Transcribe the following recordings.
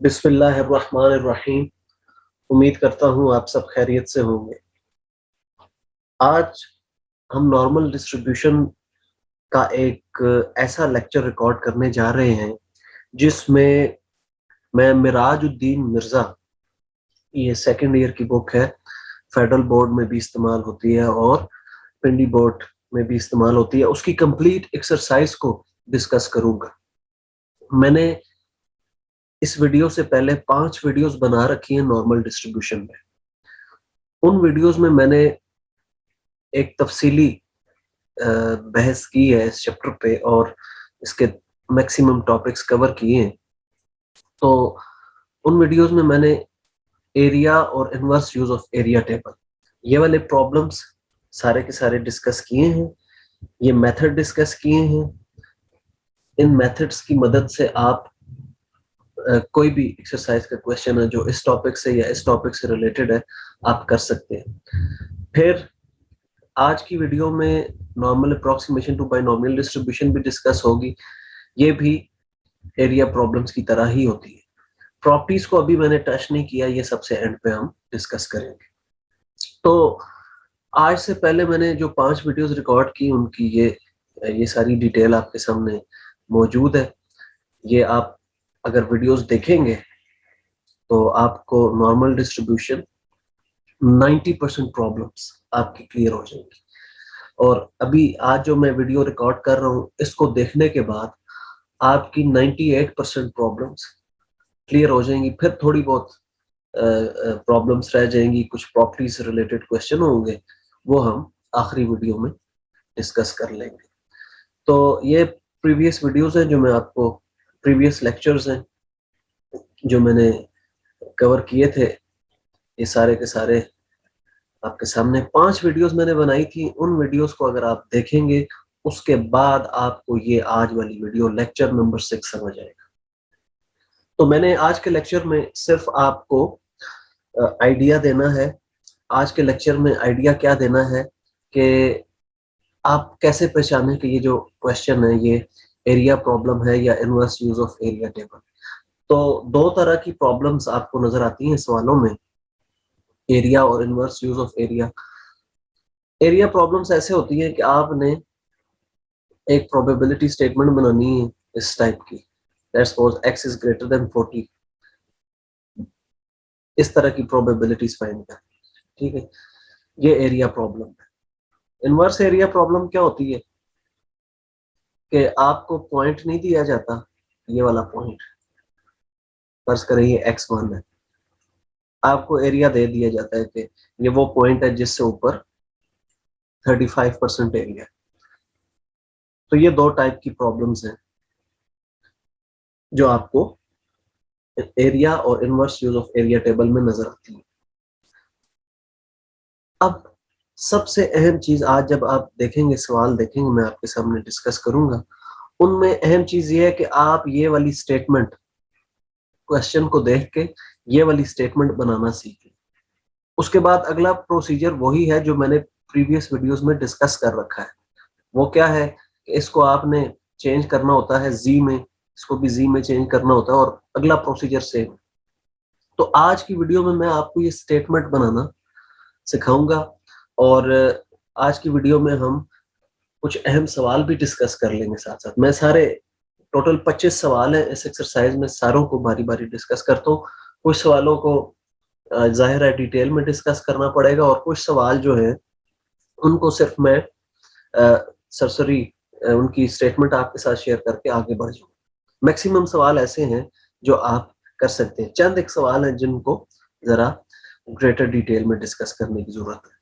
बिस्मिल्लाहिर्रहमानिर्रहीम। उम्मीद करता हूँ आप सब खैरियत से होंगे। आज हम नॉर्मल डिस्ट्रीब्यूशन का एक ऐसा लेक्चर रिकॉर्ड करने जा रहे हैं जिसमें मैं मिराजुद्दीन मिर्ज़ा, ये सेकंड ईयर की बुक है, फेडरल बोर्ड में भी इस्तेमाल होती है और पिंडी बोर्ड में भी इस्तेमाल होती है, उसकी कंप्लीट एक्सरसाइज को डिस्कस करूंगा। मैंने इस वीडियो से पहले 5 वीडियोस बना रखी हैं नॉर्मल डिस्ट्रीब्यूशन में। उन वीडियोस में मैंने एक तफसीली बहस की है इस चैप्टर पे और इसके मैक्सिमम टॉपिक्स कवर किए हैं। तो उन वीडियोस में मैंने एरिया और inverse use of area table, ये वाले प्रॉब्लम्स सारे के सारे डिस्कस किए हैं। ये मेथड डिस्कस किए हैं। इन मेथड्स की मदद से आप कोई भी एक्सरसाइज का क्वेश्चन है जो इस टॉपिक से या इस टॉपिक से रिलेटेड है, आप कर सकते हैं। फिर आज की वीडियो में normal approximation to binomial distribution भी डिस्कस होगी। ये भी एरिया प्रॉब्लम्स की तरह ही होती है। प्रॉपर्टीज को अभी मैंने टच नहीं किया, ये सबसे एंड पे हम डिस्कस करेंगे। तो आज से पहले मैंने जो 5 वीडियोस रिकॉर्ड की उनकी ये सारी डिटेल आपके सामने मौजूद है। ये आप अगर वीडियोस देखेंगे तो आपको नॉर्मल डिस्ट्रीब्यूशन 90% प्रॉब्लम्स आपकी क्लियर हो जाएंगी। और अभी आज जो मैं वीडियो रिकॉर्ड कर रहा हूँ, इसको देखने के बाद आपकी 98% प्रॉब्लम्स क्लियर हो जाएंगी। फिर थोड़ी बहुत प्रॉब्लम्स रह जाएंगी, कुछ प्रॉपर्टी से रिलेटेड क्वेश्चन होंगे, वो हम आखिरी वीडियो में डिस्कस कर लेंगे। तो ये प्रीवियस वीडियोस हैं जो मैं आपको, प्रीवियस लेक्चर्स हैं जो मैंने कवर किए थे, ये सारे के सारे आपके सामने। 5 वीडियोस मैंने बनाई थी। उन वीडियोस को अगर आप देखेंगे उसके बाद आपको ये आज वाली वीडियो लेक्चर नंबर 6 समझ आएगा। तो मैंने आज के लेक्चर में सिर्फ आपको आइडिया देना है। आज के लेक्चर में आइडिया क्या देना है कि आप कैसे पहचानें कि ये जो क्वेश्चन है ये एरिया प्रॉब्लम है या inverse use of area table. तो 2 तरह की प्रॉब्लम्स आपको नजर आती हैं सवालों में, एरिया और inverse use of area. Area problems ऐसे होती हैं कि आपने एक प्रोबेबिलिटी स्टेटमेंट बनानी है इस टाइप की, let's suppose x is greater than 40, इस तरह की प्रोबेबिलिटीज फाइंड कर, ठीक है। ये एरिया प्रॉब्लम है। इनवर्स एरिया प्रॉब्लम क्या होती है कि आपको पॉइंट नहीं दिया जाता, ये वाला पॉइंट, फर्ज करें ये x1 है, आपको एरिया दे दिया जाता है कि ये वो पॉइंट है जिससे ऊपर 35% एरिया है। तो ये 2 टाइप की प्रॉब्लम्स हैं जो आपको एरिया और inverse use of area table में नजर आती है। अब सबसे अहम चीज, आज जब आप देखेंगे, सवाल देखेंगे, मैं आपके सामने डिस्कस करूंगा, उनमें अहम चीज ये है कि आप ये वाली स्टेटमेंट, क्वेश्चन को देख के ये वाली स्टेटमेंट बनाना सीखें। उसके बाद अगला प्रोसीजर वही है जो मैंने प्रीवियस वीडियोस में डिस्कस कर रखा है। वो क्या है कि इसको आपने चेंज करना होता है जी में, इसको भी जी में चेंज करना होता है और अगला प्रोसीजर सेम। तो आज की वीडियो में मैं आपको ये स्टेटमेंट बनाना सिखाऊंगा और आज की वीडियो में हम कुछ अहम सवाल भी डिस्कस कर लेंगे साथ साथ। मैं सारे टोटल 25 सवाल हैं इस एक्सरसाइज में, सारों को बारी बारी डिस्कस करता हूँ। कुछ सवालों को जाहिर है डिटेल में डिस्कस करना पड़ेगा और कुछ सवाल जो है उनको सिर्फ मैं सरसरी उनकी स्टेटमेंट आपके साथ शेयर करके आगे बढ़ जाऊँ। मैक्सिमम सवाल ऐसे हैं जो आप कर सकते हैं। चंद एक सवाल हैं जिनको जरा ग्रेटर डिटेल में डिस्कस करने की जरूरत है।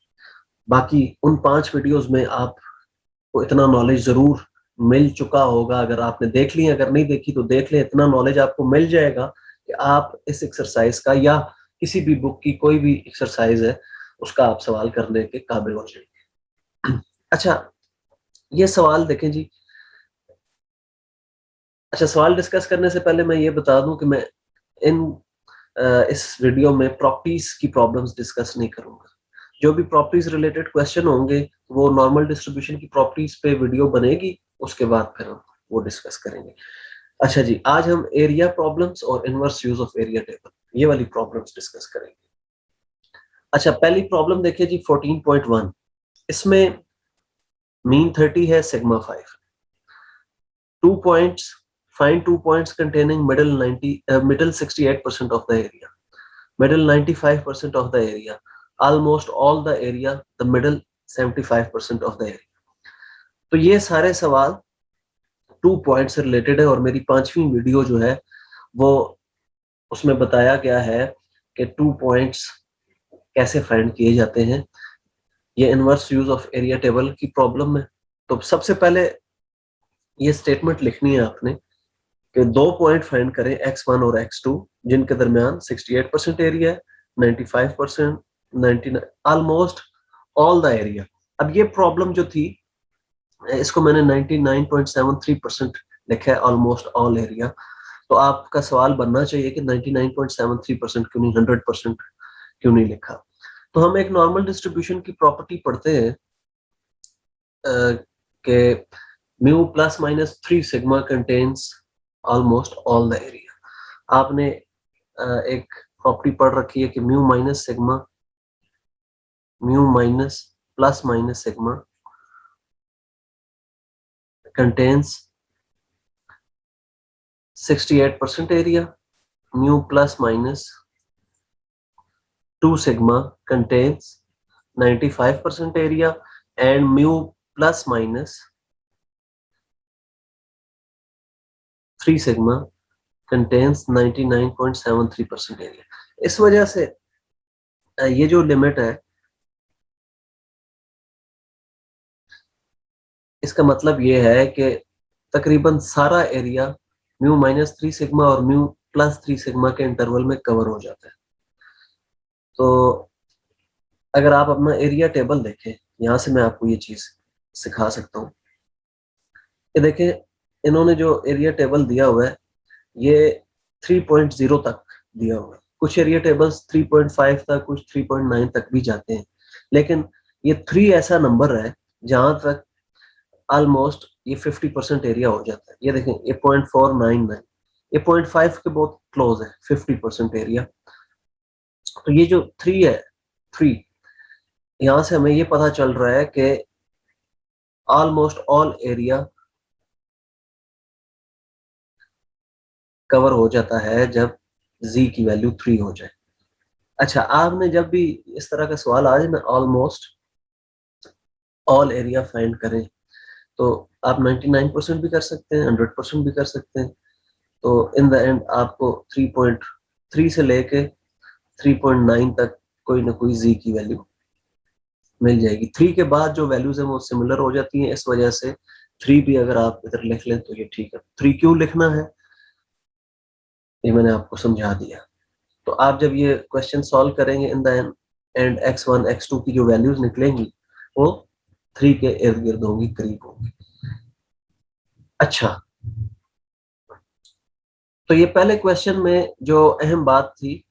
बाकी उन 5 वीडियोस में आपको इतना नॉलेज जरूर मिल चुका होगा। अगर आपने देख ली, अगर नहीं देखी तो देख ले, इतना नॉलेज आपको मिल जाएगा कि आप इस एक्सरसाइज का या किसी भी बुक की कोई भी एक्सरसाइज है उसका आप सवाल करने के काबिल हो जाएंगे। अच्छा, ये सवाल देखें जी। अच्छा, सवाल डिस्कस करने से पहले मैं ये बता दूं कि मैं इस वीडियो में प्रॉपर्टीज की प्रॉब्लम्स डिस्कस नहीं करूंगा। जो भी प्रॉपर्टीज रिलेटेड क्वेश्चन होंगे वो नॉर्मल डिस्ट्रीब्यूशन की प्रॉपर्टीज पे वीडियो बनेगी, उसके बाद फिर हम वो डिस्कस करेंगे। अच्छा जी, आज हम एरिया प्रॉब्लम्स और inverse use of area table ये वाली प्रॉब्लम्स डिस्कस करेंगे। अच्छा, पहली प्रॉब्लम देखिए जी 14.1। इसमें मीन 30 है, sigma 5। 2 points, find 2 points containing middle 68% of the area, middle 95% of the area, almost all the area, the middle 75% of the area। तो ये सारे सवाल 2 पॉइंट से रिलेटेड है और मेरी 5वीं वीडियो जो है वो उसमें बताया गया है कि 2 पॉइंट्स कैसे फाइंड किए जाते हैं। ये inverse use of area table की प्रॉब्लम है। तो सबसे पहले ये स्टेटमेंट लिखनी है आपने कि 2 पॉइंट फाइंड करें x1 और x2 जिनके दरमियान 68% एरिया है, 95%, 99, ऑलमोस्ट ऑल द एरिया। अब ये प्रॉब्लम जो थी इसको मैंने 99.73% लिखा है, ऑलमोस्ट ऑल एरिया। तो आपका सवाल बनना चाहिए कि 99.73% क्यों नहीं, 100% क्यों नहीं लिखा। तो हम एक नॉर्मल डिस्ट्रीब्यूशन की प्रॉपर्टी पढ़ते हैं कि mu plus minus 3 sigma contains almost all the area. आपने एक प्रॉपर्टी पढ़ रखी है कि mu minus sigma, mu minus plus minus sigma contains 68% area, mu plus minus 2 sigma contains 95% area, and mu plus minus 3 sigma contains 99.73% area। इस वजह से ये जो लिमिट है इसका मतलब ये है कि तकरीबन सारा एरिया म्यू माइनस 3 सिग्मा और म्यू प्लस 3 सिग्मा के इंटरवल में कवर हो जाता है। तो अगर आप अपना एरिया टेबल देखें, यहाँ से मैं आपको ये चीज सिखा सकता हूँ। ये देखें, इन्होंने जो एरिया टेबल दिया हुआ है ये 3.0 तक दिया हुआ है। कुछ एरिया टेबल्स 3.5 तक, कुछ 3.9 तक भी जाते हैं, लेकिन ये 3 ऐसा नंबर है जहां तक ऑलमोस्ट ये 50% एरिया हो जाता है। ये देखें, ये 0.499, ये 0.5 के बहुत क्लोज है 50% एरिया। तो ये जो 3 है, 3, यहां से हमें ये पता चल रहा है कि ऑलमोस्ट ऑल एरिया कवर हो जाता है जब z की वैल्यू 3 हो जाए। अच्छा, आपने जब भी इस तरह का सवाल आ जाए ना, ऑलमोस्ट ऑल एरिया फाइंड करें, तो आप 99% भी कर सकते हैं, 100% भी कर सकते हैं। तो इन द एंड आपको 3.3 से लेके 3.9 तक कोई ना कोई z की वैल्यू मिल जाएगी। 3 के बाद जो वैल्यूज है वो सिमिलर हो जाती हैं, इस वजह से 3 भी अगर आप इधर लिख लें तो ये ठीक है। 3 क्यों लिखना है ये मैंने आपको समझा दिया। तो आप जब ये क्वेश्चन सॉल्व करेंगे, in the end x1 x2 की जो वैल्यूज निकलेंगी वो 3 के इर्द गिर्द होंगी, करीब होंगी। अच्छा, तो ये पहले क्वेश्चन में जो अहम बात थी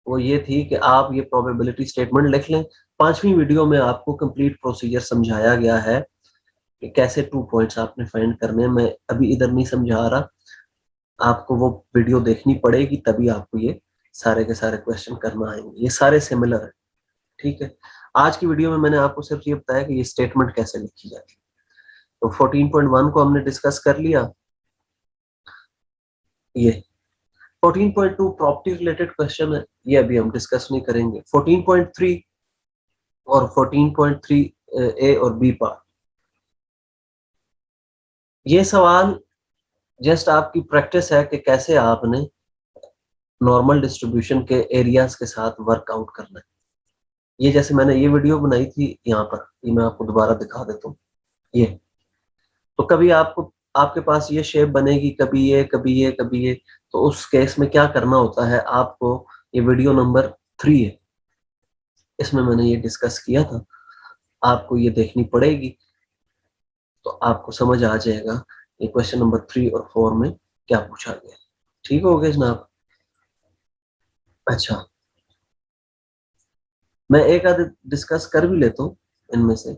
वो ये थी कि आप ये प्रोबेबिलिटी स्टेटमेंट लिख लें। 5वीं वीडियो में आपको कंप्लीट प्रोसीजर समझाया गया है कि कैसे 2 पॉइंट्स आपने फाइंड करने हैं। मैं अभी इधर नहीं समझा रहा, आपको वो वीडियो देखनी पड़ेगी, तभी आपको ये सारे के सारे क्वेश्चन करना आएंगे। ये सारे सिमिलर है, ठीक है। आज की वीडियो में मैंने आपको सिर्फ ये बताया कि ये स्टेटमेंट कैसे लिखी जाती है। तो 14.1 को हमने डिस्कस कर लिया। ये 14.2 प्रॉपर्टी रिलेटेड क्वेश्चन है, ये अभी हम डिस्कस नहीं करेंगे। 14.3 और 14.3 ए और बी पार्ट, ये सवाल जस्ट आपकी प्रैक्टिस है कि कैसे आपने नॉर्मल डिस्ट्रीब्यूशन के एरियाज के साथ वर्कआउट करना है। ये जैसे मैंने ये वीडियो बनाई थी यहाँ पर, ये मैं आपको दोबारा दिखा देता हूँ। ये तो कभी आपको आपके पास ये शेप बनेगी, कभी ये, कभी ये, कभी ये। तो उस केस में क्या करना होता है आपको, ये वीडियो नंबर 3 है, इसमें मैंने ये डिस्कस किया था, आपको ये देखनी पड़ेगी तो आपको समझ आ जाएगा ये क्वेश्चन नंबर 3 और 4 में क्या पूछा गया। ठीक हो गया जनाब? अच्छा, मैं एक आध डिस्कस कर भी लेता हूँ इनमें से।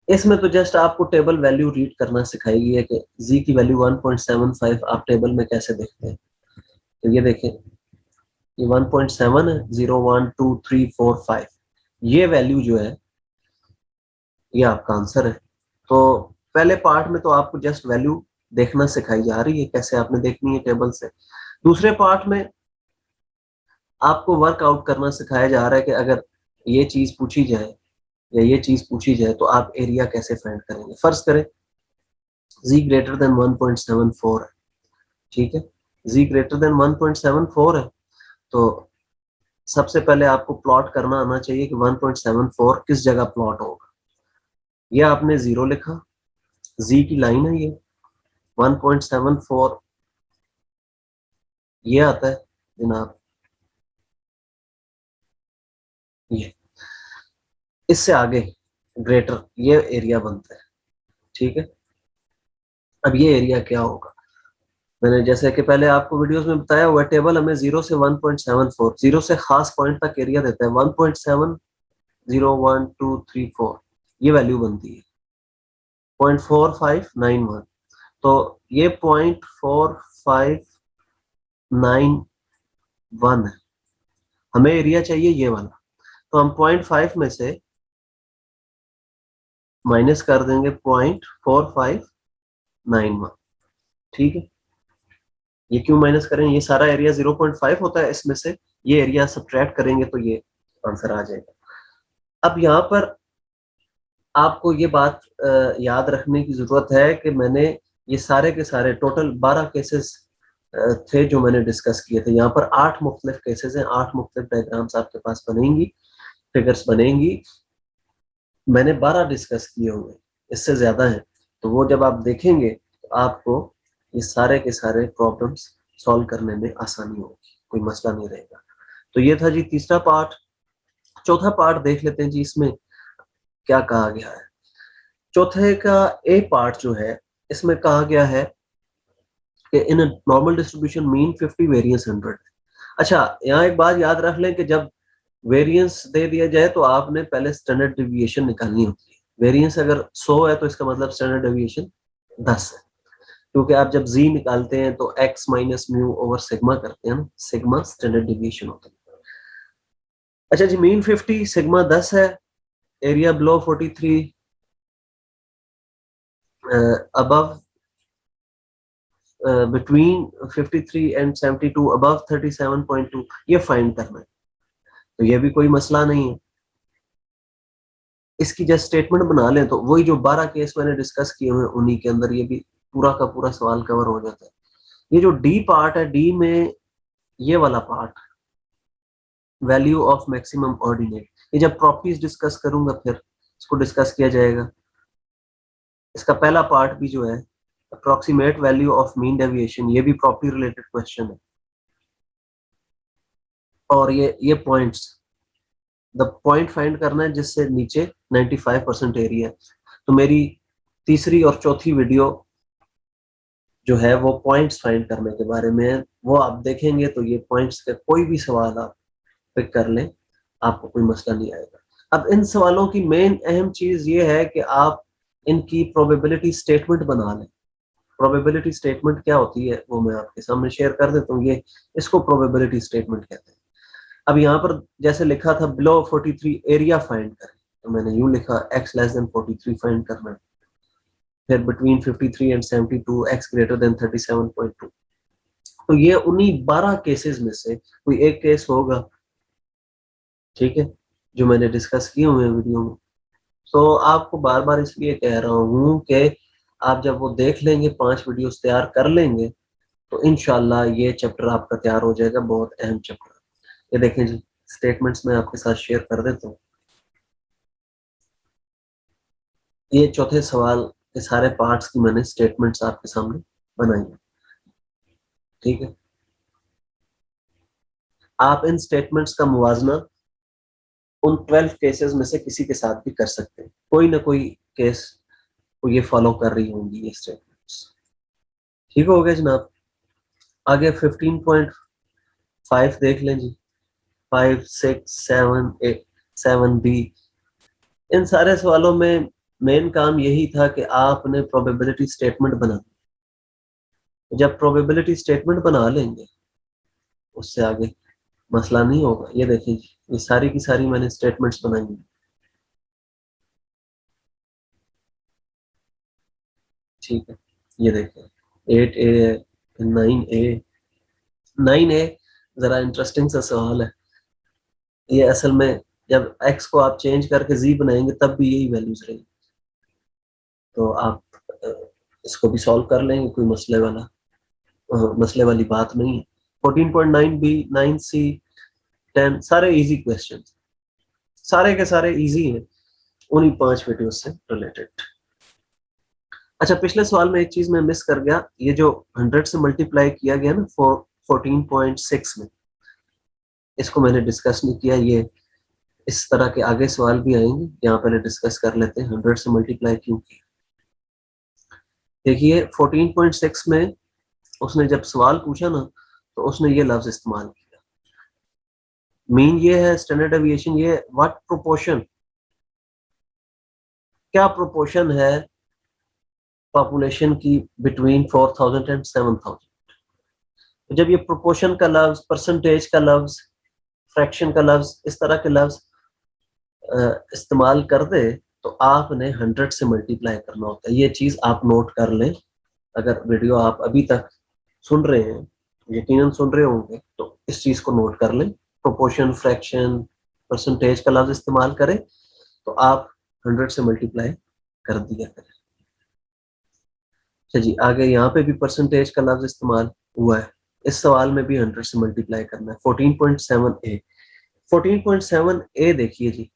इसमें तो जस्ट आपको टेबल वैल्यू रीड करना सिखाएगी है कि z की वैल्यू 1.75 आप टेबल में कैसे देखते हैं। तो ये देखें, ये 1.7 है, 0 1 2 3 4 5, ये वैल्यू जो है ये आपका आंसर है। तो पहले पार्ट में तो आपको जस्ट वैल्यू देखना सिखाई जा रही है, कैसे आपने देखनी है टेबल से। दूसरे पार्ट में आपको वर्कआउट करना सिखाया जा रहा है कि अगर ये चीज पूछी जाए या ये चीज पूछी जाए तो आप एरिया कैसे फाइंड करेंगे। फर्ज करें z ग्रेटर देन 1.74 है, ठीक है, z ग्रेटर देन 1.74 है, तो सबसे पहले आपको प्लॉट करना आना चाहिए कि 1.74 किस जगह प्लॉट होगा। ये आपने 0 लिखा, z की लाइन है ये, 1.74 ये आता है जनाब, ये इससे आगे ग्रेटर ये एरिया बनता है, ठीक है। अब ये एरिया क्या होगा, मैंने जैसे कि पहले आपको वीडियोस में बताया हुआ, टेबल हमें 0 से 1.74, 0 से खास पॉइंट तक एरिया देता है, 1.7 0 1 2 3 4 ये वैल्यू बनती है 0.4591। तो ये 0.4591 है, हमें एरिया चाहिए ये वाला। तो हम 0.5 में से माइनस कर देंगे 0.4591, ठीक है। ये क्यों माइनस करें, ये सारा एरिया 0.5 होता है, इसमें से ये एरिया सब्ट्रैक्ट करेंगे तो ये आंसर आ जाएगा। अब यहाँ पर आपको ये बात याद रखने की जरूरत है कि मैंने ये सारे के सारे टोटल 12 केसेस थे जो मैंने डिस्कस किए थे। यहाँ पर 8 मुख्तलिफ केसेस हैं, 8 मुख्तलिफ डायग्राम्स आपके पास बनेंगी, फिगर्स बनेंगी। मैंने 12 डिस्कस किए हुए, इससे ज्यादा है, तो वो जब आप देखेंगे तो आपको ये सारे के सारे प्रॉब्लम्स सॉल्व करने में आसानी होगी, कोई मसला नहीं रहेगा। तो ये था जी तीसरा पार्ट। चौथा पार्ट देख लेते हैं जी, इसमें क्या कहा गया है। चौथे का ए पार्ट जो है, इसमें कहा गया है कि in normal distribution mean 50 variance 100। अच्छा, यहाँ एक बात याद रख लें कि जब वेरिएंस दे दिया जाए तो आपने पहले स्टैंडर्ड डिविएशन निकालनी होती है। वेरिएंस अगर 100 है तो इसका मतलब स्टैंडर्ड डिविएशन 10 है, क्योंकि आप जब z निकालते हैं तो x minus mu over sigma करते हैं ना, सिग्मा स्टैंडर्ड डिविएशन होता है। अच्छा जी, मीन 50, सिग्मा 10 है, area below 43, above between 53 and 72, above 37.2, ये फाइंड करना है। तो ये भी कोई मसला नहीं है, इसकी जस्ट स्टेटमेंट बना लें तो वही जो 12 केस मैंने डिस्कस किए हुए उन्हीं के अंदर ये भी पूरा का पूरा सवाल कवर हो जाता है। ये जो डी पार्ट है, डी में ये वाला part value of maximum ordinate, ये जब प्रॉपर्टीज डिस्कस करूंगा फिर इसको डिस्कस किया जाएगा। इसका पहला पार्ट भी जो है approximate value of mean deviation, ये भी प्रॉपर्टी रिलेटेड क्वेश्चन है। और ये पॉइंट्स, द पॉइंट फाइंड करना है जिससे नीचे 95% एरिया। तो मेरी तीसरी और चौथी वीडियो जो है वो पॉइंट्स फाइंड करने के बारे में है, वो आप देखेंगे तो ये पॉइंट्स के कोई भी सवाल आप पिक कर लें, आपको कोई मसला नहीं आएगा। अब इन सवालों की मेन अहम चीज ये है कि आप इनकी प्रोबेबिलिटी स्टेटमेंट बना लें। प्रोबेबिलिटी स्टेटमेंट क्या होती है वो मैं आपके सामने शेयर कर देता हूँ। ये इसको प्रोबेबिलिटी स्टेटमेंट कहते हैं। अब यहाँ पर जैसे लिखा था बिलो 43 एरिया फाइंड करें, तो मैंने यूं लिखा x लेस देन 43 फाइंड करना है, फिर between 53 and 72 x greater than 37.2। तो ये उन्हीं 12 केसेस में से कोई एक केस होगा, ठीक है, जो मैंने डिस्कस किए हुए वीडियो में। तो आपको बार बार इसलिए कह रहा हूँ कि आप जब वो देख लेंगे, 5 वीडियोस तैयार कर लेंगे, तो इंशाल्लाह ये चैप्टर आपका तैयार हो जाएगा, बहुत अहम चैप्टर। ये देखें जी, स्टेटमेंट्स में आपके साथ शेयर कर देता हूँ। ये चौथे सवाल के सारे पार्ट्स की मैंने स्टेटमेंट्स आपके सामने बनाई है, ठीक है। आप इन स्टेटमेंट्स का मुवाजना उन 12 केसेस में से किसी के साथ भी कर सकते हैं, कोई ना कोई केस को ये फॉलो कर रही होंगी ये स्टेटमेंट्स, ठीक हो गया जनाब। आगे 15.5 देख लें जी, 5 6 7 8 7 बी। इन सारे सवालों में मेन काम यही था कि आपने प्रोबेबिलिटी स्टेटमेंट बना, जब प्रोबेबिलिटी स्टेटमेंट बना लेंगे उससे आगे मसला नहीं होगा। ये देखिए ये सारी की सारी मैंने स्टेटमेंट्स बनाई हैं। ठीक है, ये देखिए 8A है, 9A। 9A जरा इंटरेस्टिंग सा सवाल है। ये असल में जब x को आप चेंज करके z बनाएंगे तब भी यही वैल्यूज रहेंगी, तो आप अ, इसको भी सॉल्व कर लेंगे, कोई मसले वाली बात नहीं है। 14.9b, 9c, 10 सारे इजी क्वेश्चन, सारे के सारे इजी हैं उन्हीं 5 वीडियो से रिलेटेड। अच्छा, पिछले सवाल में एक चीज मैं मिस कर गया, ये जो 100 से मल्टीप्लाई किया गया ना 14.6 में, इसको मैंने डिस्कस नहीं किया। ये इस तरह के आगे सवाल भी आएंगे, यहाँ पहले डिस्कस कर लेते हैं 100 से मल्टीप्लाई क्यों किया। देखिए 14.6 में उसने जब सवाल पूछा ना तो उसने ये लफ्ज इस्तेमाल किया, मीन ये है, स्टैंडर्ड डेविएशन ये है, व्हाट प्रोपोर्शन, क्या प्रोपोर्शन है पॉपुलेशन की बिटवीन 4000 एंड 7000। जब ये प्रोपोर्शन का लफ्ज, परसेंटेज का लफ्ज, फ्रैक्शन का लफ्ज, इस तरह के लफ्ज इस्तेमाल कर दे तो आपने 100 से मल्टीप्लाई करना होता है। ये चीज आप नोट कर लें, अगर वीडियो आप अभी तक सुन रहे हैं, यकीनन सुन रहे होंगे, तो इस चीज को नोट कर लें। प्रोपोर्शन, फ्रैक्शन, परसेंटेज का लफ्ज इस्तेमाल करें तो आप 100 से मल्टीप्लाई कर दिया करें। अच्छा जी, आगे यहाँ पे भी परसेंटेज का लफ्ज इस्तेमाल हुआ है, इस सवाल में भी 100 से मल्टीप्लाई करना है। 14.7a, 14.7a देखिए जी,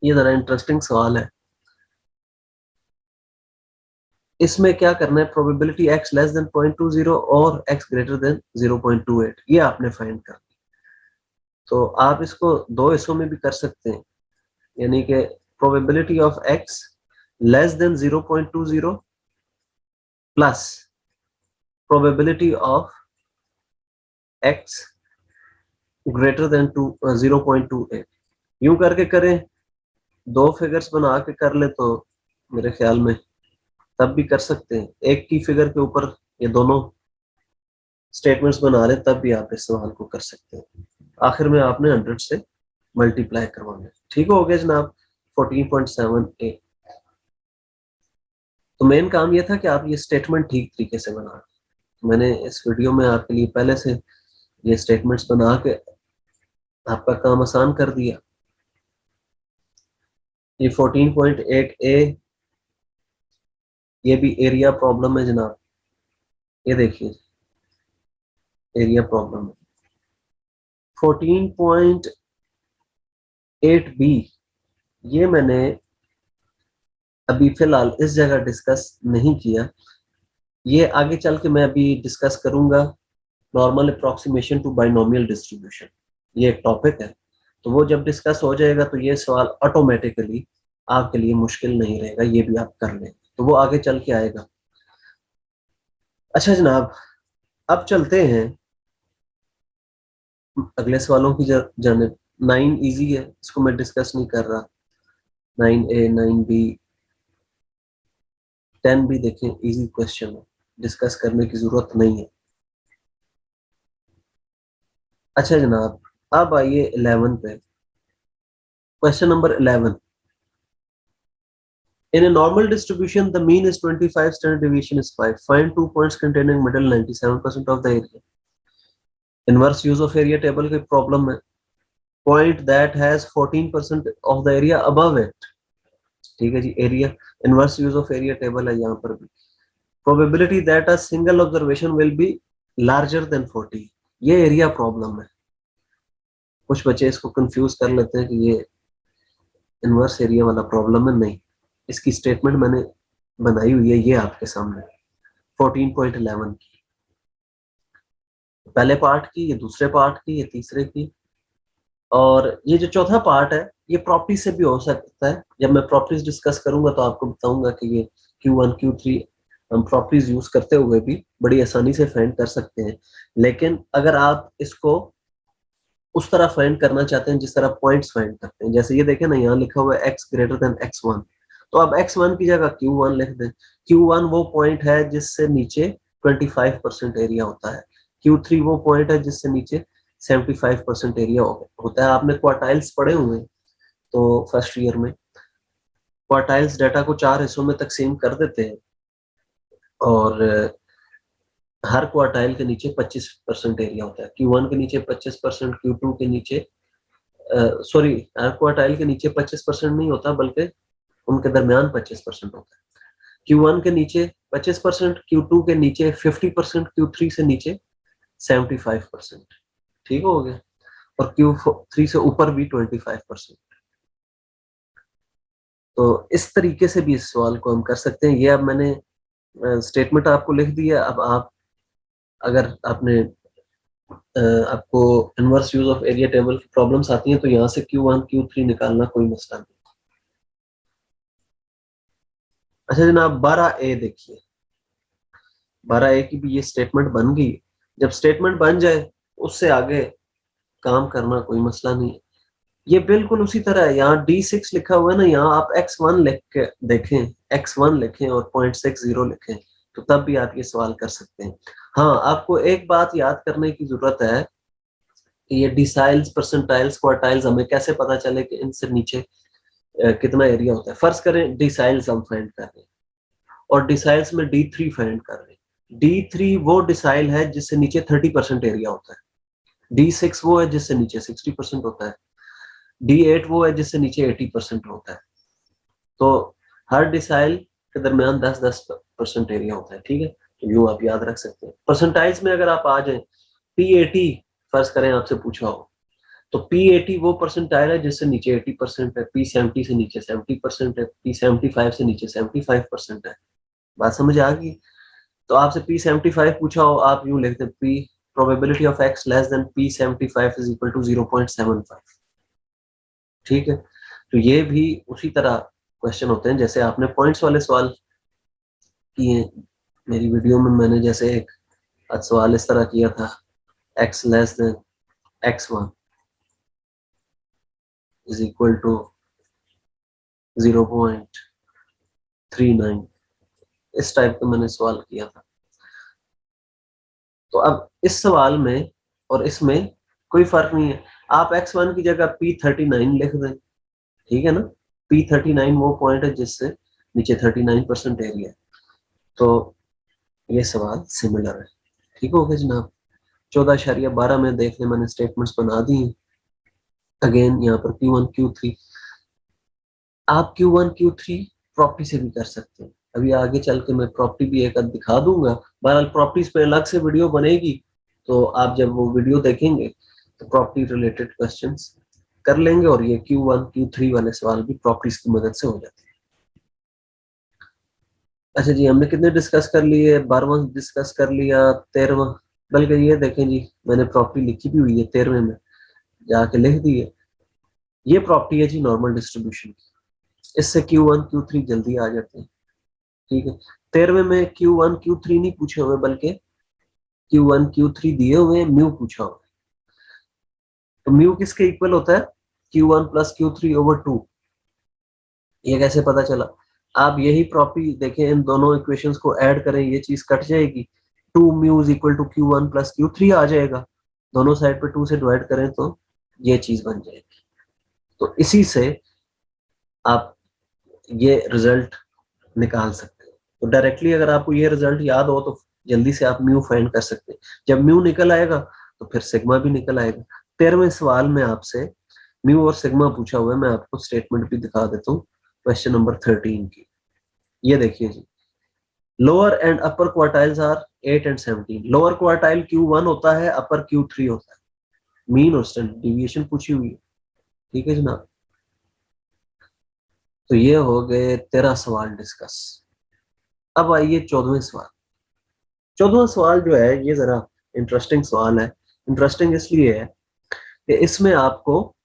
ये जरा इंटरेस्टिंग सवाल है। इसमें क्या करना है, प्रोबेबिलिटी x लेस देन 0.20 और x ग्रेटर देन 0.28 ये आपने फाइंड करना। तो आप इसको दो हिस्सों में भी कर सकते हैं, यानी कि probability of x less then 0.20 plus probability of x greater than 0.28। यूं करके करें, दो फिगर्स बना के कर ले तो मेरे ख्याल में तब भी कर सकते हैं। एक की फिगर के ऊपर ये दोनों स्टेटमेंट्स बना ले तब भी आप इस सवाल को कर सकते हैं। आखिर में आपने 100 से मल्टीप्लाई करवाना है। ठीक हो गया जनाब। 14.7a, तो मेन काम ये था कि आप ये स्टेटमेंट ठीक तरीके से बना। मैंने इस वीडियो में आपके लिए पहले से ये स्टेटमेंट्स बना के आपका काम आसान कर दिया। ये 14.8a ये भी एरिया प्रॉब्लम है जनाब, ये देखिए एरिया प्रॉब्लम है। 14.8b ये मैंने अभी फिलहाल इस जगह डिस्कस नहीं किया, ये आगे चल के मैं अभी डिस्कस करूंगा। Normal approximation to binomial distribution, ये एक टॉपिक है, तो वो जब डिस्कस हो जाएगा तो ये सवाल ऑटोमेटिकली आपके लिए मुश्किल नहीं रहेगा, ये भी आप कर लेंगे, तो वो आगे चल के आएगा। अच्छा जनाब, अब चलते हैं अगले सवालों की जानिब। 9 इजी है, इसको मैं डिस्कस नहीं कर रहा। 9A, 9B, 10 भी देखें, इजी क्वेश्चन है, डिस्कस करने की जरूरत नहीं है। अच्छा जनाब, अब आइए 11 पे। Question number 11, in a normal distribution the mean is 25, standard deviation is 5, find 2 points containing middle 97% of the area। Inverse use of area table की प्रॉब्लम है। Point that has 14% of the area above it. ठीक है जी, area inverse use of area table है यहाँ पर भी। Probability that a single observation will be larger than 40, ये एरिया प्रॉब्लम है। कुछ बच्चे इसको कंफ्यूज कर लेते हैं कि ये इनवर्स एरिया वाला प्रॉब्लम है, नहीं, इसकी स्टेटमेंट मैंने बनाई हुई है, ये आपके सामने 14.11 की, पहले पार्ट की, ये दूसरे पार्ट की, ये तीसरे की, और ये जो चौथा पार्ट है ये प्रॉपर्टी से भी हो सकता है। जब मैं प्रॉपर्टीज डिस्कस करूंगा तो आपको बताऊंगा कि ये Q1, Q3 हम प्रॉपर्टीज यूज करते हुए भी बड़ी आसानी से फाइंड कर सकते हैं। लेकिन अगर आप इसको उस तरह फाइंड करना चाहते हैं जिस तरह पॉइंट्स फाइंड करते हैं, जैसे ये देखें ना, यहाँ लिखा हुआ है x ग्रेटर देन x1, तो अब x1 की जगह q1 लिख दें। q1 वो पॉइंट है जिससे नीचे 25% एरिया होता है, q3 वो पॉइंट है जिससे नीचे 75% एरिया होता है। आपने क्वार्टाइल्स पढ़े हुए हैं तो फर्स्ट ईयर में क्वार्टाइल्स डाटा को 4 हिस्सों में तकसीम कर देते हैं और हर क्वार्टाइल के नीचे 25% एरिया होता है। Q1 के नीचे 25%, Q2 के नीचे सॉरी हर क्वार्टाइल के नीचे 25% नहीं होता बल्कि उनके दरमियान 25% होता है। Q1 के नीचे 25%, Q2 के नीचे 50%, Q3 से नीचे 75%। ठीक हो गया। और Q3 से ऊपर भी 25%। तो इस तरीके से भी इस सवाल को हम कर सकते हैं। ये अब मैंने स्टेटमेंट आपको लिख दिया। अब आप अगर आपने आपको inverse use of area table की प्रॉब्लम्स आती हैं तो यहाँ से Q1 Q3 निकालना कोई मसला नहीं। अच्छा जनाब 12A देखिए, 12A की भी ये स्टेटमेंट बन गई। जब स्टेटमेंट बन जाए उससे आगे काम करना कोई मसला नहीं है। ये बिल्कुल उसी तरह है। यहाँ D6 लिखा हुआ है ना, यहाँ आप x1 लिख के देखें, x1 लिखें और 0.60 लिखें तो तब भी आप ये सवाल कर सकते हैं। हाँ, आपको एक बात याद करने की जरूरत है कि ये डिसाइल्स, परसेंटाइल्स, क्वार्टाइल्स हमें कैसे पता चले कि इनसे नीचे कितना एरिया होता है। फर्ज करें डिसाइल्स हम फाइंड कर रहे हैं और डिसाइल्स में D3 फाइंड कर रहे हैं। D3 वो डिसाइल है जिससे नीचे 30% एरिया होता है। D6 वो है जिससे नीचे 60% होता है। D8 वो है जिससे नीचे 80% होता है। तो हर डिसाइल के दरमियान 10-10% एरिया होता है। ठीक है, तो यूं आप याद रख सकते हैं। परसेंटाइल्स में अगर आप आ जाए, P80 फर्ज करें आपसे पूछा हो तो P80 वो परसेंटाइल है जिससे नीचे 80% है, P70 से नीचे 70% है, P75 से नीचे 75% है। बात समझ आ गई? तो आपसे P75 पूछा हो, आप यूं लिखते हैं P probability of x less than P75 is equal to 0.75। ठीक है, तो ये भी उसी तरह क्वेश्चन होते हैं जैसे आपने पॉइंट्स वाले सवाल किए। मेरी वीडियो में मैंने जैसे एक सवाल इस तरह किया था, x less than x1 is equal to 0.39, इस टाइप का मैंने सवाल किया था। तो अब इस सवाल में और इसमें कोई फर्क नहीं है। आप x1 की जगह P39 लिख दें, ठीक है ना। P39 वो पॉइंट है जिससे नीचे 39% एरिया है। तो ये सवाल सिमिलर है। ठीक हो गया जनाब। 14.12 में देख लें, मैंने स्टेटमेंट्स बना दी हैं। अगेन यहाँ पर Q1 Q3, आप Q1 Q3 प्रॉपर्टी से भी कर सकते हैं। अभी आगे चल के मैं प्रॉपर्टी भी एक दिखा दूंगा। बहरहाल प्रॉपर्टीज पे अलग से वीडियो बनेगी, तो आप जब वो वीडियो देखेंगे तो प्रॉपर्टी रिलेटेड क्वेश्चंस कर लेंगे और ये Q1 Q3 वाले सवाल भी प्रॉपर्टीज की मदद से हो जाते हैं। अच्छा जी, हमने कितने डिस्कस कर लिए? 12वां डिस्कस कर लिया, 13वां, बल्कि ये देखें जी मैंने प्रॉपर्टी लिखी भी हुई है 13वें में, जाके लिख दी है। ये प्रॉपर्टी है जी नॉर्मल डिस्ट्रीब्यूशन की, इससे Q1 Q3 जल्दी आ जाते हैं। ठीक है, 13वें में Q1 Q3 नहीं पूछे हुए बल्कि Q1 Q3 दिए हुए, म्यू पूछा हुआ। तो म्यू किसके इक्वल होता है? Q1 plus Q3 over 2। ये कैसे पता चला? आप यही प्रॉपर्टी देखें, इन दोनों इक्वेशंस को ऐड करें, ये चीज कट जाएगी। 2 mu is equal to Q1 plus Q3 आ जाएगा। दोनों साइड पे 2 से डिवाइड करें तो ये चीज बन जाएगी। तो इसी से आप ये रिजल्ट निकाल सकते हैं। तो डायरेक्टली अगर आपको ये रिजल्ट याद हो तो जल्दी से आप म्यू फाइंड कर सकते हैं। जब म्यू निकल आएगा तो फिर सिग्मा भी निकल आएगा। 13वें सवाल में आपसे म्यू और सिग्मा पूछा हुआ है। मैं आपको स्टेटमेंट भी दिखा देता हूँ क्वेश्चन नंबर 13 की। ये देखिए जी, lower and upper quartiles are 8 and 17। Lower quartile Q1 होता है, अपर Q3 होता है। मीन और स्टैंडर्ड डिविएशन पूछी हुई है। ठीक है जनाब, तो ये हो गए 13 सवाल डिस्कस। अब आइए 14वें सवाल। 14वां सवाल जो है ये जरा इंटरेस्टिंग सवाल है। इंटरेस्टिंग इसलिए है कि इसमें आपको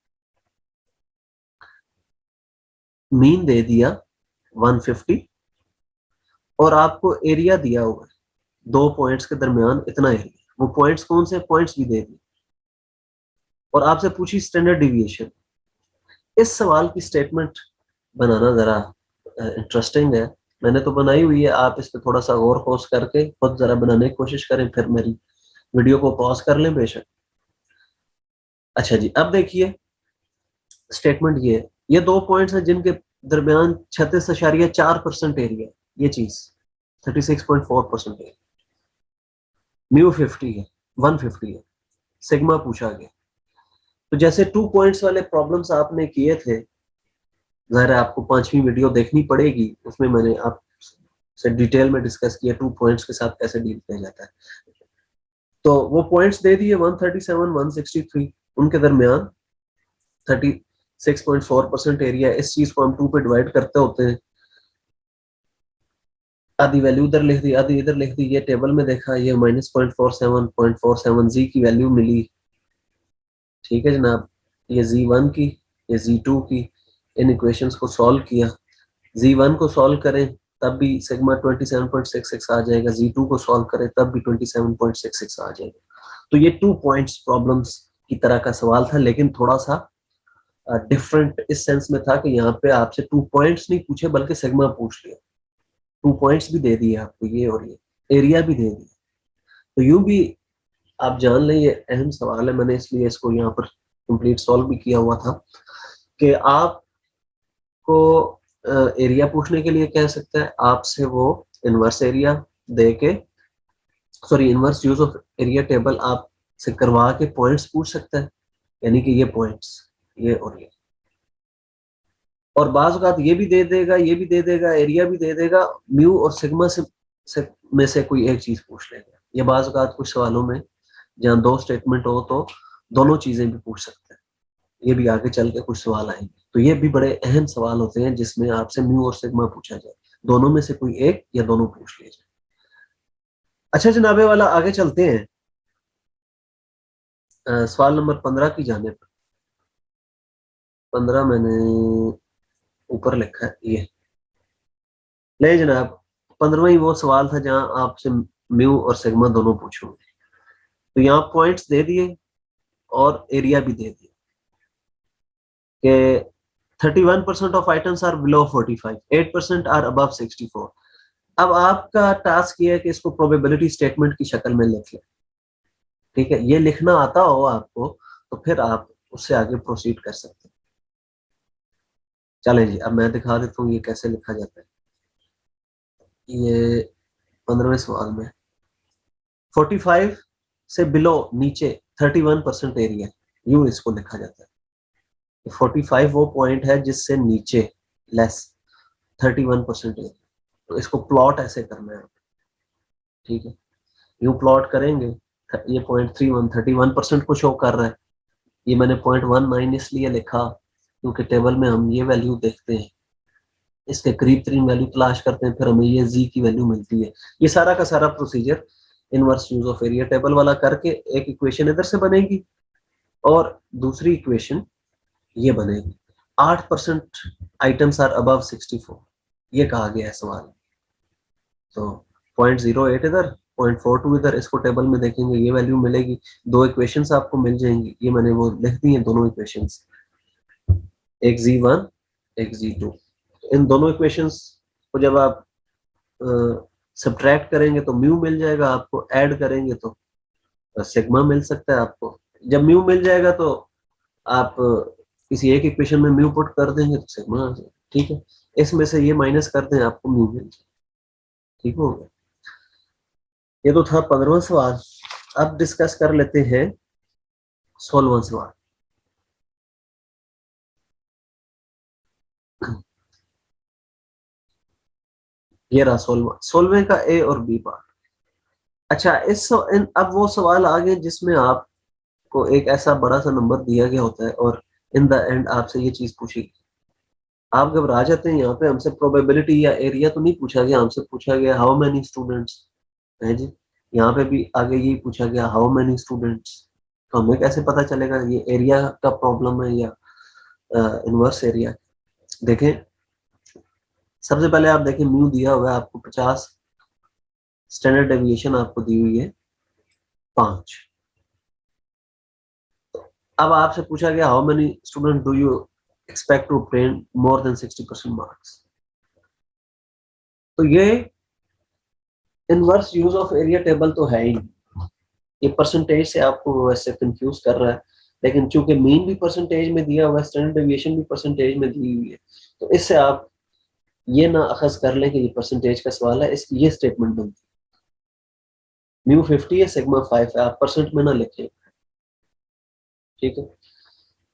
मीन दे दिया 150 और आपको एरिया दिया हुआ है, दो पॉइंट्स के दरमियान इतना एरिया। वो पॉइंट्स कौन से? पॉइंट्स भी दे दिए और आपसे पूछी स्टैंडर्ड डिविएशन। इस सवाल की स्टेटमेंट बनाना जरा इंटरेस्टिंग है। मैंने तो बनाई हुई है, आप इस पे थोड़ा सा गौर खोज करके खुद जरा बनाने की कोशिश करें, फिर मेरी वीडियो को पॉज कर लें बेशक। अच्छा जी, अब देखिए स्टेटमेंट ये है, ये 2 पॉइंट्स हैं जिनके दरमियान 36.4% एरिया, ये चीज 36.4% एरिया, म्यू 50 है, 150 है, सिग्मा पूछा गया। तो जैसे 2 पॉइंट्स वाले प्रॉब्लम्स आपने किए थे, जाहिर है आपको 5वीं वीडियो देखनी पड़ेगी, उसमें मैंने आप से डिटेल में डिस्कस किया 2 पॉइंट्स के साथ कैसे डील किया जाता है। तो वो पॉइंट्स दे दिए 137, 163, उनके दरमियान 36.4% एरिया। इस चीज को हम 2 पे डिवाइड करते होते हैं, आधी वैल्यू उधर लिख दी, आधी इधर लिख दी। ये टेबल में देखा, ये -0.47 जी की वैल्यू मिली, ठीक है जनाब। ये Z1 की, ये Z2 की, इन इक्वेशंस को सॉल्व किया। Z1 को सॉल्व करें तब भी सिग्मा 27.66 आ जाएगा, Z2 को सॉल्व करें तब भी 27.66 आ जाएगा। तो ये 2 पॉइंट्स प्रॉब्लम्स की तरह का सवाल था, लेकिन थोड़ा सा डिफरेंट इस सेंस में था कि यहाँ पे आपसे 2 पॉइंट्स नहीं पूछे बल्कि सिग्मा पूछ लिया। 2 पॉइंट्स भी दे दिए आपको, ये और ये एरिया भी दे दिया। तो यूं भी आप जान लें ये अहम सवाल है, मैंने इसलिए इसको यहाँ पर कंप्लीट सॉल्व भी किया हुआ था कि आपको एरिया पूछने के लिए कह सकता है, आपसे वो इनवर्स एरिया दे के, sorry inverse use of area table आप से करवा के पॉइंट्स पूछ सकता है, यानी कि ये पॉइंट्स, ये और ये। और बाज़ औक़ात ये भी दे देगा, ये भी दे देगा, एरिया भी दे देगा, म्यू और सिग्मा से में से कोई एक चीज पूछ लेगा। ये बाज़ औक़ात कुछ सवालों में जहाँ 2 स्टेटमेंट हो तो दोनों चीजें भी पूछ सकते हैं। ये भी आगे चल के कुछ सवाल आएंगे। तो ये भी बड़े अहम सवाल होते हैं जिसमें आपसे म्यू और सिग्मा पूछा जाए, दोनों में से कोई एक या दोनों पूछ लिया जाए। अच्छा जनाबे वाला, आगे चलते हैं सवाल नंबर 15 की जानिब। 15 मैंने ऊपर लिखा है, ये ले जनाब। 15वां वो सवाल था जहां आपसे म्यू और सिग्मा दोनों पूछूंगे। तो यहाँ पॉइंट्स दे दिए और एरिया भी दे दिया कि 31% of items are below 45, 8% are above 64। अब आपका टास्क ये है कि इसको प्रोबेबिलिटी स्टेटमेंट की शक्ल में लिख लें, ठीक है। ये लिखना आता हो आपको तो फिर आप उससे आगे प्रोसीड कर सकते हैं। चलें जी, अब मैं दिखा देता हूँ ये कैसे लिखा जाता है। ये 15वें सवाल में 45 से बिलो नीचे 31% एरिया, यूं इसको लिखा जाता है। 45 वो पॉइंट है जिससे नीचे लेस 31% एरिया। तो इसको प्लॉट ऐसे करना है, ठीक है। यूं प्लॉट करेंगे, ये पॉइंट 31% को शो कर रहा है। ये मैंने 0.19 इसलिए लिखा क्योंकि टेबल में हम ये वैल्यू देखते हैं, इसके करीब तरीन वैल्यू तलाश करते हैं, फिर हमें ये जी की वैल्यू मिलती है। ये सारा का सारा procedure inverse use of area table वाला करके एक इक्वेशन इधर से बनेगी और दूसरी इक्वेशन ये बनेगी। 8% आइटम्स आर अबव 64, ये कहा गया है सवाल। तो 0.08 इधर, 0.42 इधर, इसको टेबल में देखेंगे ये वैल्यू मिलेगी। 2 इक्वेशंस आपको मिल जाएंगी, ये मैंने वो लिख दी है दोनों इक्वेशंस, एक Z1 एक Z2। इन दोनों इक्वेशंस को जब आप सब्ट्रैक्ट करेंगे तो म्यू मिल जाएगा आपको, ऐड करेंगे तो सिग्मा मिल सकता है आपको। जब म्यू मिल जाएगा तो आप किसी एक इक्वेशन में म्यू पुट कर देंगे तो सिग्मा आ जाएगा, ठीक है। इसमें से ये माइनस कर दें, आपको म्यू मिल जाए, ठीक हो गया। ये तो था 15वां सवाल। अब डिस्कस कर लेते हैं 16वां सवाल। ये रहा 16वें का ए और बी पार्ट। अच्छा, अब वो सवाल आ गए जिसमें आपको एक ऐसा बड़ा सा नंबर दिया गया होता है और इन द एंड आपसे ये चीज पूछी, आप घबरा जाते हैं। यहाँ पे हमसे प्रोबेबिलिटी या एरिया तो नहीं पूछा गया, हमसे पूछा गया हाउ मेनी स्टूडेंट्स है जी। यहाँ पे भी आगे यही पूछा गया हाउ मेनी स्टूडेंट्स। तो हमें कैसे पता चलेगा ये एरिया का प्रॉब्लम है या इनवर्स एरिया। देखें, सबसे पहले आप देखें म्यू दिया हुआ है आपको 50, स्टैंडर्ड डेविएशन आपको दी हुई है 5। अब आपसे पूछा गया how many student do you expect to obtain more than 60% marks. तो ये inverse use of area table तो है ही नहीं। ये परसेंटेज से आपको वैसे कंफ्यूज कर रहा है, लेकिन चूंकि मीन भी परसेंटेज में दिया हुआ है, स्टैंडर्ड डेविएशन भी परसेंटेज में दी हुई है, तो इससे आप ये ना अखज कर लें कि ये परसेंटेज का सवाल है। इसकी ये स्टेटमेंट बनती है, म्यू 50 है, सिग्मा 5 है, आप परसेंट में ना लिखें, ठीक है।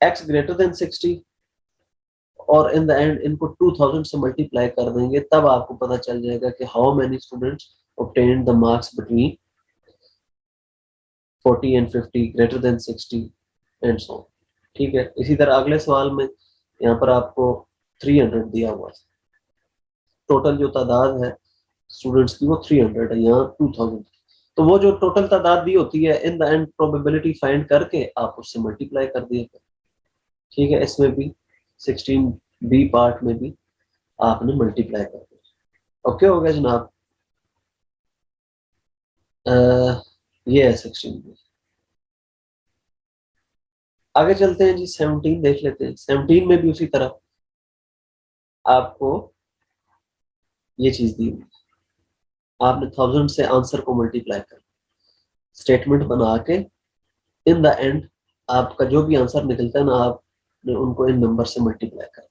x ग्रेटर देन 60 और इन द एंड इनको 2000 से मल्टीप्लाई कर देंगे, तब आपको पता चल जाएगा कि how many students obtained the marks between 40 and 50 greater than 60 and so, ठीक है। इसी तरह अगले सवाल में यहाँ पर आपको 300 दिया हुआ है, टोटल जो तादाद है स्टूडेंट्स की वो 300 है, यहाँ 2000। तो वो जो टोटल तादाद दी होती है, in the end probability find करके आप उससे मल्टीप्लाई कर दिए, ठीक है। इसमें भी 16 बी पार्ट में भी आपने मल्टीप्लाई कर दिया। ओके हो गया जनाब। ये है 16 बी। आगे चलते हैं जी, 17 देख लेते हैं। 17 में भी उसी तरह आपको ये चीज दी, आपने 1000 से आंसर को मल्टीप्लाई कर, स्टेटमेंट बना के इन द एंड आपका जो भी आंसर निकलता है ना, आपने उनको इन नंबर से मल्टीप्लाई कर।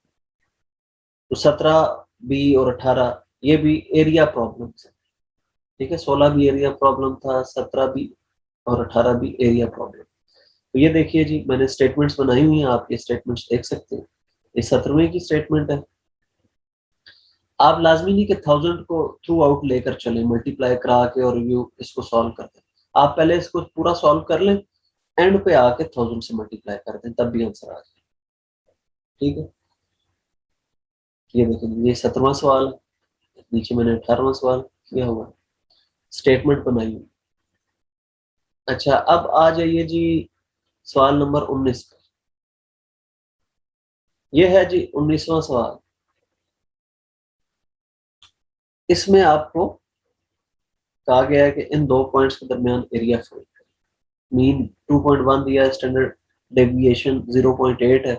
तो 17 बी और 18 ये भी एरिया प्रॉब्लम है, ठीक है। 16 भी एरिया प्रॉब्लम था, 17 भी और 18 भी एरिया प्रॉब्लम। तो ये देखिए जी, मैंने स्टेटमेंट्स बनाई हुई हैं, आप ये स्टेटमेंट्स देख सकते हैं। ये 17वें की स्टेटमेंट है। आप लाजमी नहीं कि 1000 को थ्रू आउट लेकर चलें, मल्टीप्लाई करा के और रिव्यू इसको सॉल्व कर दें। आप पहले इसको पूरा सॉल्व कर लें, एंड पे आके 1000 से मल्टीप्लाई कर दें, तब भी आंसर आ जाए, ठीक है। ये देखिए, ये 17वां सवाल है, नीचे मैंने 18वां सवाल किया हुआ, स्टेटमेंट बनाई हुई। अच्छा, अब आ जाइए जी सवाल नंबर 19 पर। यह है जी 19वां सवाल। इसमें आपको कहा गया है कि इन दो पॉइंट्स के दरमियान एरिया फाइंड करें। मीन 2.1 दिया है, स्टैंडर्ड डेविएशन 0.8 है।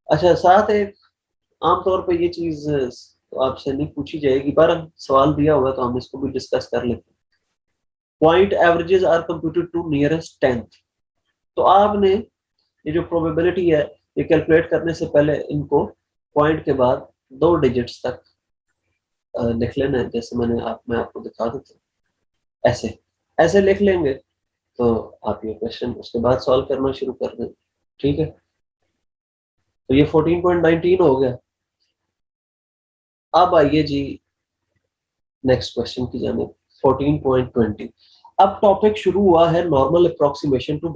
अच्छा, साथ एक आमतौर पर ये चीज तो आपसे नहीं पूछी जाएगी, पर सवाल दिया हुआ तो हम इसको भी डिस्कस कर लेते हैं। Point averages are computed to nearest 10th। तो आपने ये जो प्रोबेबिलिटी है, ये कैलकुलेट करने से पहले इनको पॉइंट के बाद 2 डिजिट्स तक लिख लेना है। जैसे मैं आपको दिखा देता हूँ, ऐसे ऐसे लिख लेंगे तो आप ये क्वेश्चन उसके बाद सॉल्व करना शुरू कर दें, ठीक है। तो ये 14.19 हो गया। अब आइए जी नेक्स्ट क्वेश्चन की जाने, 14.20। अब टॉपिक शुरू हुआ है नॉर्मल अप्रोक्सीमेशन टू